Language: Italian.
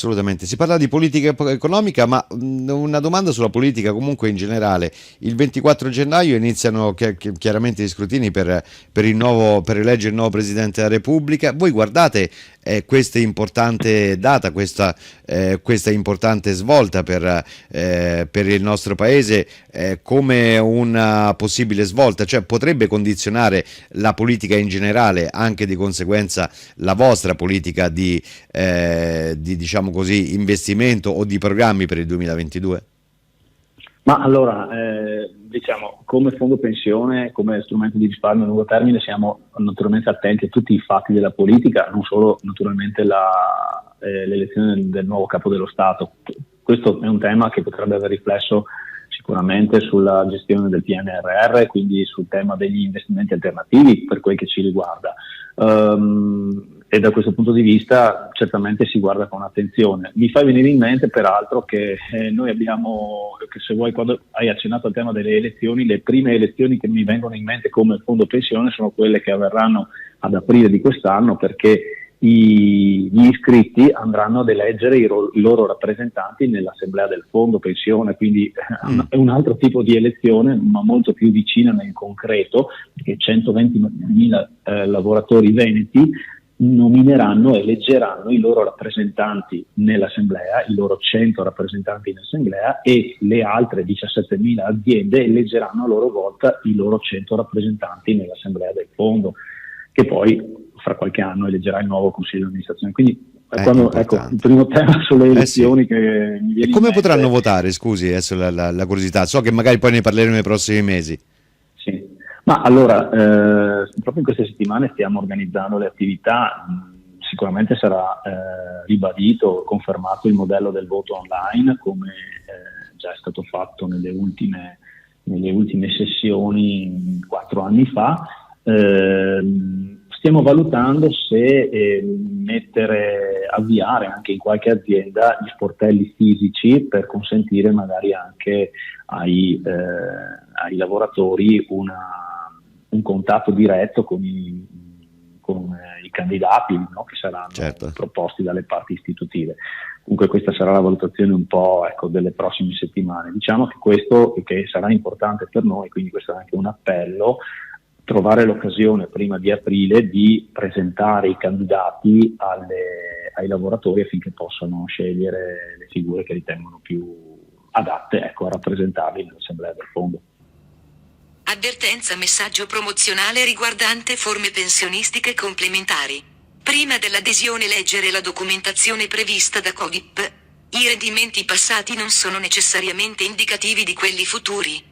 assolutamente. Si parla di politica economica, ma una domanda sulla politica comunque in generale. Il 24 gennaio iniziano chiaramente gli scrutini per eleggere il nuovo Presidente della Repubblica. Voi guardate questa importante data, questa importante svolta per il nostro Paese come una possibile svolta, cioè potrebbe condizionare la politica in generale, anche di conseguenza la vostra politica di diciamo così investimento o di programmi per il 2022? Ma allora, diciamo, come fondo pensione, come strumento di risparmio a lungo termine, siamo naturalmente attenti a tutti i fatti della politica, non solo naturalmente l'elezione del nuovo capo dello Stato. Questo è un tema che potrebbe aver riflesso sicuramente sulla gestione del PNRR, quindi sul tema degli investimenti alternativi per quel che ci riguarda. E da questo punto di vista certamente si guarda con attenzione. Mi fa venire in mente peraltro che noi abbiamo, che se vuoi, quando hai accennato al tema delle elezioni, le prime elezioni che mi vengono in mente come fondo pensione sono quelle che avverranno ad aprile di quest'anno, perché gli iscritti andranno ad eleggere i loro rappresentanti nell'assemblea del fondo pensione, quindi è un altro tipo di elezione, ma molto più vicina nel concreto, perché 120.000 lavoratori veneti nomineranno, eleggeranno i loro rappresentanti nell'assemblea, i loro 100 rappresentanti in assemblea, e le altre 17.000 aziende eleggeranno a loro volta i loro 100 rappresentanti nell'assemblea del fondo, che poi fra qualche anno eleggerà il nuovo consiglio di amministrazione. Quindi ecco, il primo tema sulle elezioni che mi viene in come mente. potranno votare, scusi, adesso la curiosità, so che magari poi ne parleremo nei prossimi mesi. Sì, ma allora proprio in queste settimane stiamo organizzando le attività. Sicuramente sarà ribadito, confermato il modello del voto online, come già è stato fatto nelle ultime sessioni 4 anni fa. Stiamo valutando se avviare anche in qualche azienda gli sportelli fisici per consentire magari anche ai lavoratori un contatto diretto con i candidati, no? Che saranno proposti dalle parti istitutive. Comunque questa sarà la valutazione un po', delle prossime settimane. Diciamo che questo che sarà importante per noi, quindi questo è anche un appello, trovare l'occasione prima di aprile di presentare i candidati ai lavoratori affinché possano scegliere le figure che ritengono più adatte a rappresentarli nell'assemblea del fondo. Avvertenza: messaggio promozionale riguardante forme pensionistiche complementari. Prima dell'adesione leggere la documentazione prevista da Codip. I rendimenti passati non sono necessariamente indicativi di quelli futuri.